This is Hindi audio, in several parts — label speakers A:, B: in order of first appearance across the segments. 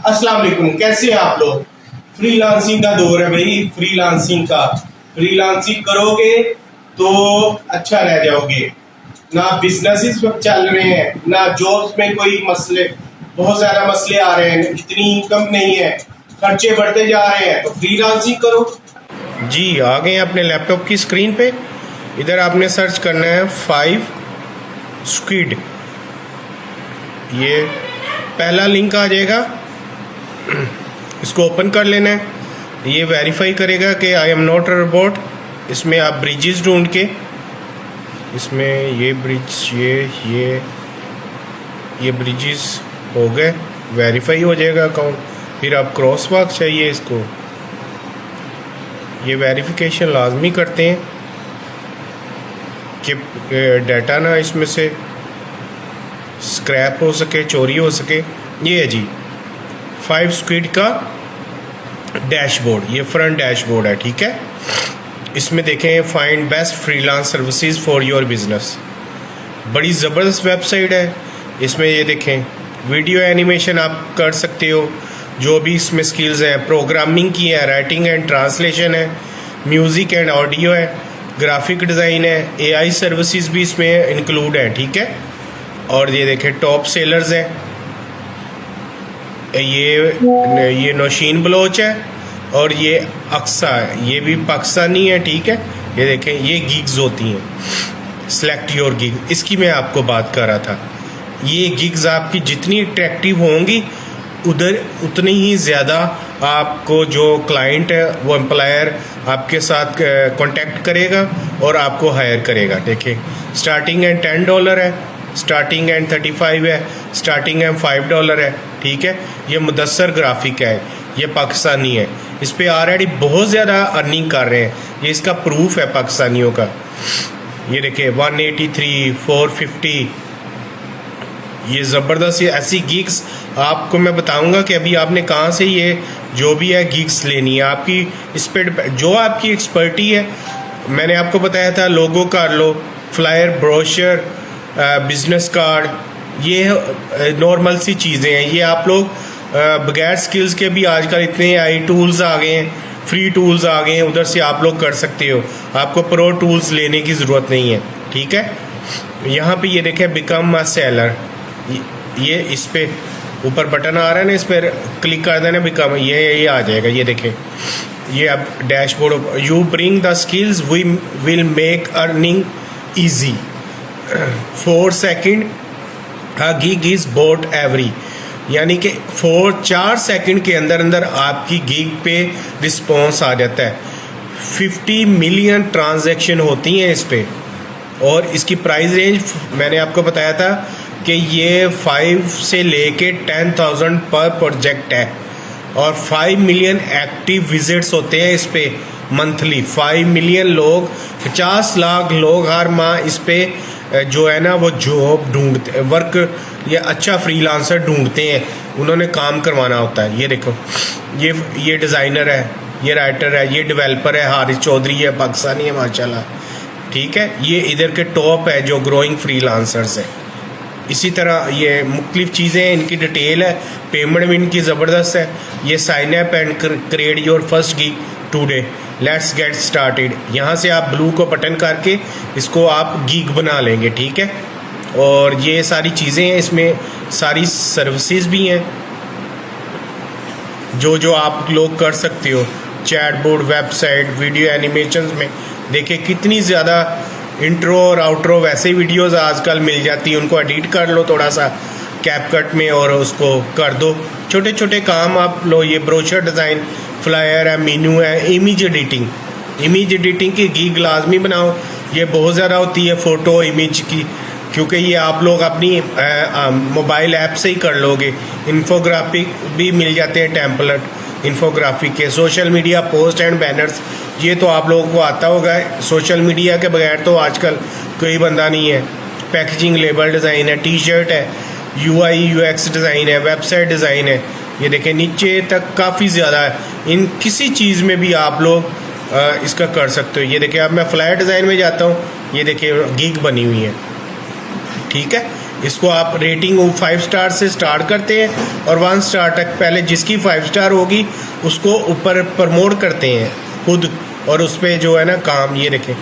A: अस्सलाम वालेकुम, कैसे हैं आप लोग। फ्रीलांसिंग का दौर है भाई, फ्रीलांसिंग का। फ्रीलांसिंग करोगे तो अच्छा रह जाओगे। ना बिजनेसेस चल रहे हैं, ना जॉब्स में कोई मसले, बहुत ज़्यादा मसले आ रहे हैं, इतनी इनकम नहीं है, खर्चे बढ़ते जा रहे हैं, तो फ्रीलांसिंग करो।
B: जी आ गए हैं अपने लैपटॉप की स्क्रीन पे। इधर आपने सर्च करना है 5 स्क्विड। ये पहला लिंक आ जाएगा, इसको ओपन कर लेना है। ये वेरीफाई करेगा कि I am not a robot. इसमें आप ब्रिजेस ढूंढ के, इसमें ये ब्रिज, ये ब्रिजेस हो गए, वेरीफाई हो जाएगा अकाउंट। फिर आप क्रॉस वॉक चाहिए इसको, ये वेरिफिकेशन लाजमी करते हैं कि डाटा ना इसमें से स्क्रैप हो सके, चोरी हो सके। ये है जी 5 स्क्विड का डैशबोर्ड, ये फ्रंट डैशबोर्ड है, ठीक है। इसमें देखें find best freelance services for your business. बड़ी ज़बरदस्त वेबसाइट है। इसमें ये देखें वीडियो एनिमेशन आप कर सकते हो, जो भी इसमें स्किल्स हैं, प्रोग्रामिंग की है, राइटिंग एंड ट्रांसलेशन है, म्यूज़िक एंड ऑडियो है, ग्राफिक डिज़ाइन है, एआई सर्विसेज भी इसमें इंक्लूड है, ठीक है। और ये देखें टॉप सेलर्स हैं, ये नौशीन बलोच है और ये अक्सा है, ये भी पाकिस्तानी है, ठीक है। ये देखें ये गिग्स होती हैं, सेलेक्ट योर गिग, इसकी मैं आपको बात कर रहा था। ये गिग्स आपकी जितनी अट्रैक्टिव होंगी उधर उतनी ही ज़्यादा आपको जो क्लाइंट है वो एम्प्लॉयर आपके साथ कांटेक्ट करेगा और आपको हायर करेगा। देखिए स्टार्टिंग एंड $10 है, स्टार्टिंग एंड 35 है, स्टार्टिंग एंड $5 है, ठीक है। ये मुदस्सर ग्राफिक है, ये पाकिस्तानी है, इस पर ऑलरेडी बहुत ज़्यादा अर्निंग कर रहे हैं, ये इसका प्रूफ है पाकिस्तानियों का। ये देखिए 183, 450, ये ज़बरदस्त। ये ऐसी गिग्स आपको मैं बताऊंगा कि अभी आपने कहाँ से ये जो भी है गिग्स लेनी है, आपकी इस पर जो आपकी एक्सपर्टी है। मैंने आपको बताया था लोगो कर लो, फ्लायर, ब्रोशर, बिजनेस कार्ड, ये नॉर्मल सी चीज़ें हैं। ये आप लोग बगैर स्किल्स के भी आजकल इतने आई टूल्स आ गए हैं, फ्री टूल्स आ गए हैं, उधर से आप लोग कर सकते हो। आपको प्रो टूल्स लेने की ज़रूरत नहीं है, ठीक है। यहाँ पे ये देखें बिकम अ सेलर, ये इस पे ऊपर बटन आ रहा है ना, इस पर क्लिक कर देना, बिकम ये आ जाएगा। ये देखें ये अब dashboard, you bring the skills we will make earning easy. 4 second a gig is bought every, यानी कि 4 सेकंड के अंदर अंदर आपकी गिग पे रिस्पॉन्स आ जाता है। 50 मिलियन ट्रांजैक्शन होती हैं इस पे, और इसकी प्राइस रेंज मैंने आपको बताया था कि ये 5 से लेके 10,000 पर प्रोजेक्ट है, और 5 मिलियन एक्टिव विजिट्स होते हैं इस पे मंथली। 5 मिलियन लोग, 50 लाख लोग हर माह इस पे जो है ना वो जॉब ढूंढते, वर्क या अच्छा फ्रीलांसर ढूंढते हैं, उन्होंने काम करवाना होता है। ये देखो ये डिज़ाइनर है, ये राइटर है, ये डेवलपर है, हारिस चौधरी है, पाकिस्तानी है माशाल्लाह, ठीक है। ये इधर के टॉप है जो ग्रोइंग फ्रीलांसर्स है। इसी तरह ये मुख्तलिफ चीज़ें हैं, इनकी डिटेल है, पेमेंट भी इनकी ज़बरदस्त है। ये sign up and create your first gig today, let's get started. यहाँ से आप ब्लू को बटन करके इसको आप गिग बना लेंगे, ठीक है। और ये सारी चीज़ें हैं, इसमें सारी सर्विसेज भी हैं जो आप लोग कर सकते हो। चैटबोर्ड, वेबसाइट, वीडियो एनिमेशन में देखिए कितनी ज़्यादा इंट्रो और आउट्रो वैसे वीडियोस आजकल मिल जाती हैं, उनको एडिट कर लो थोड़ा सा कैपकट में और उसको कर दो। छोटे छोटे काम आप लो, ये ब्रोशर डिज़ाइन, फ्लायर है, मेनू है, इमेज एडिटिंग की गिग लाजमी बनाओ। ये बहुत ज़्यादा होती है फ़ोटो इमेज की, क्योंकि ये आप लोग अपनी मोबाइल ऐप से ही कर लोगे। इन्फोग्राफिक भी मिल जाते हैं, टेम्पलेट इन्फोग्राफिक के। Social media post and banners, ये तो आप लोगों को आता होगा, सोशल मीडिया के बगैर तो आजकल कोई बंदा नहीं है। पैकेजिंग, लेबल डिज़ाइन है, टी शर्ट है, UI UX डिज़ाइन है, वेबसाइट डिज़ाइन है। ये देखें नीचे तक काफ़ी ज़्यादा है, इन किसी चीज़ में भी आप लोग इसका कर सकते हो। ये देखिए अब मैं फ्लायर डिज़ाइन में जाता हूँ, ये देखिए गिग बनी हुई है, ठीक है। इसको आप रेटिंग 5 स्टार से स्टार्ट करते हैं और 1 स्टार तक पहले जिसकी 5 स्टार होगी उसको ऊपर प्रमोट करते हैं खुद, और उस पर जो है ना काम, ये रखें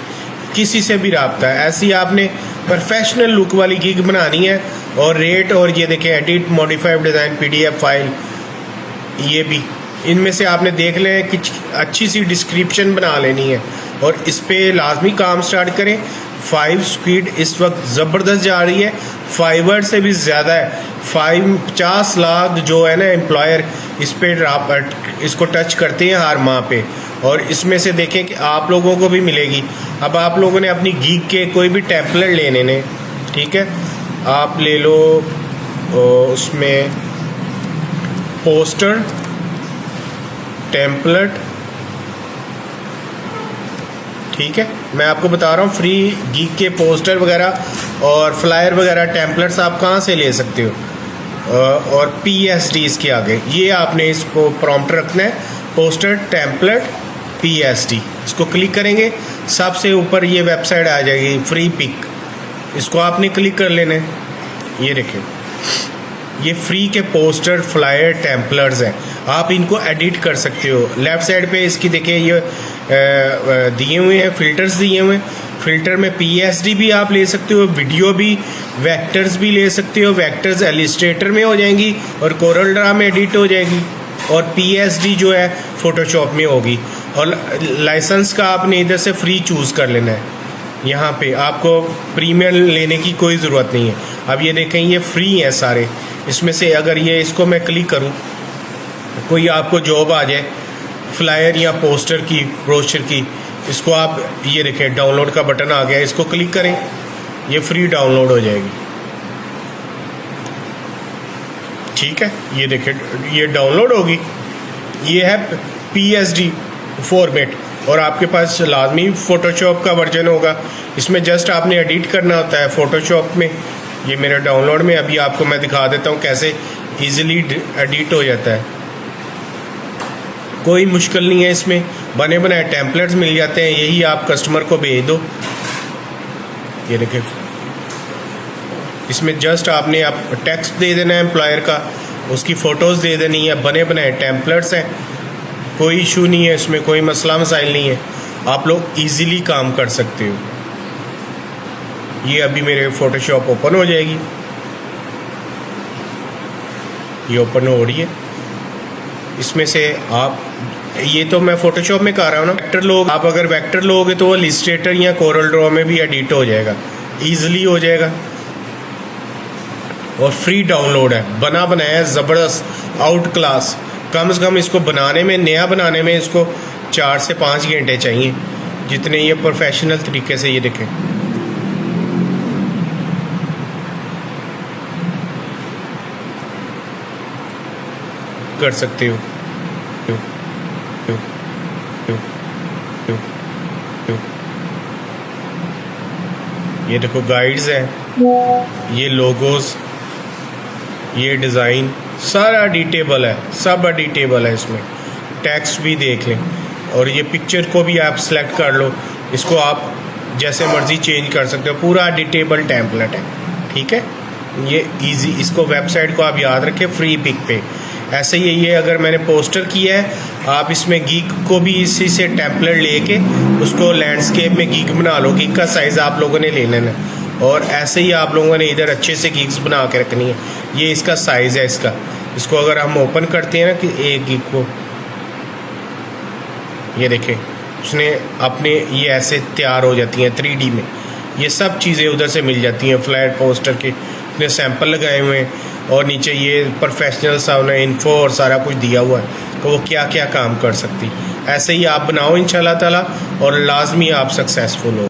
B: किसी से भी रब्ता है। ऐसी आपने प्रोफेशनल लुक वाली गिग बनानी है। और रेट, और ये देखें edit modified design PDF file, ये भी इनमें से आपने देख लें कि अच्छी सी डिस्क्रिप्शन बना लेनी है और इस पर लाजमी काम स्टार्ट करें। 5 स्पीड इस वक्त ज़बरदस्त जा रही है, फाइवर से भी ज़्यादा है। 50 लाख जो है ना एम्प्लॉयर इस पर इसको टच करते हैं हर माह पे, और इसमें से देखें कि आप लोगों को भी मिलेगी। अब आप लोगों ने अपनी गीग के कोई भी टेम्पलेट लेने ने, ठीक है, आप ले लो उसमें पोस्टर टेम्पलेट, ठीक है, मैं आपको बता रहा हूँ फ्री गीग के पोस्टर वगैरह और फ्लायर वगैरह टेम्पलेट्स आप कहाँ से ले सकते हो। और PSD इसके आगे ये आपने इसको प्रॉम्प्ट रखना है, पोस्टर टेम्पलेट PSD, इसको क्लिक करेंगे सबसे ऊपर ये वेबसाइट आ जाएगी फ्री पिक, इसको आपने क्लिक कर लेना है। ये देखिए ये फ्री के पोस्टर फ्लायर टेम्पलर्स हैं, आप इनको एडिट कर सकते हो। लेफ़्ट साइड पे इसकी देखिए ये दिए हुए हैं, फ़िल्टर्स दिए हुए हैं। फ़िल्टर में PSD भी आप ले सकते हो, वीडियो भी, वेक्टर्स भी ले सकते हो। वेक्टर्स एलिस्ट्रेटर में हो जाएंगी और कोरल ड्रा में एडिट हो जाएगी, और PSD जो है फ़ोटोशॉप में होगी। और लाइसेंस का आपने इधर से फ्री चूज़ कर लेना है, यहाँ पे आपको प्रीमियम लेने की कोई ज़रूरत नहीं है। अब ये देखें ये फ्री है सारे, इसमें से अगर ये इसको मैं क्लिक करूँ, कोई आपको जॉब आ जाए फ्लायर या पोस्टर की, ब्रोशर की, इसको आप ये देखें डाउनलोड का बटन आ गया, इसको क्लिक करें, ये फ्री डाउनलोड हो जाएगी। ठीक है, ये देखें ये डाउनलोड होगी। ये है PSD फॉर्मेट, और आपके पास लाजमी फ़ोटोशॉप का वर्जन होगा, इसमें जस्ट आपने एडिट करना होता है फ़ोटोशॉप में। ये मेरा डाउनलोड में, अभी आपको मैं दिखा देता हूँ कैसे इजीली एडिट हो जाता है। कोई मुश्किल नहीं है, इसमें बने बनाए टेम्पलेट्स मिल जाते हैं, यही आप कस्टमर को भेज दो। ये देखिए इसमें जस्ट आपने आप टेक्स्ट दे देना है एम्प्लॉयर का, उसकी फ़ोटोज़ दे देनी है, बने बनाए टेम्पलेट्स हैं, कोई इशू नहीं है, इसमें कोई मसला मसाइल नहीं है, आप लोग इजीली काम कर सकते हो। ये अभी मेरे फ़ोटोशॉप ओपन हो जाएगी, ये ओपन हो रही है। इसमें से आप, ये तो मैं फ़ोटोशॉप में कर रहा हूँ ना, वेक्टर लोग, आप अगर वेक्टर लोगे तो वो इलस्ट्रेटर या कोरल ड्रॉ में भी एडिट हो जाएगा, ईजिली हो जाएगा। और फ्री डाउनलोड है, बना बनाया है ज़बरदस्त, आउट क्लास। कम से कम इसको बनाने में, नया बनाने में इसको 4 से 5 घंटे चाहिए, जितने ये प्रोफेशनल तरीके से ये देखें। कर सकते हो। ये देखो गाइड्स हैं, ये लोगोस, ये डिज़ाइन सारा एडिटेबल है, सब एडिटेबल है। इसमें टेक्स्ट भी देख लें, और ये पिक्चर को भी आप सेलेक्ट कर लो, इसको आप जैसे मर्ज़ी चेंज कर सकते हो, पूरा एडिटेबल टेम्पलेट है। ठीक है, ये इजी, इसको वेबसाइट को आप याद रखें फ्री पिक पे। ऐसे ही ये अगर मैंने पोस्टर किया है, आप इसमें गीक को भी इसी से टेम्पलेट लेके उसको लैंडस्केप में गीक बना लो। गीक का साइज़ आप लोगों ने ले लेना, और ऐसे ही आप लोगों ने इधर अच्छे से गीक्स बना के रखनी है। ये इसका साइज़ है इसका, इसको अगर हम ओपन करते हैं ना कि एक गीक को, ये देखें उसने अपने ये ऐसे तैयार हो जाती हैं 3D में। ये सब चीज़ें उधर से मिल जाती हैं, फ्लैट पोस्टर के उसने सैंपल लगाए हुए हैं, और नीचे ये प्रोफेशनल सा उन्हें इन्फो और सारा कुछ दिया हुआ है, तो वो क्या क्या काम कर सकती। ऐसे ही आप बनाओ इंशाल्लाह ताला, और लाजमी आप सक्सेसफुल हो।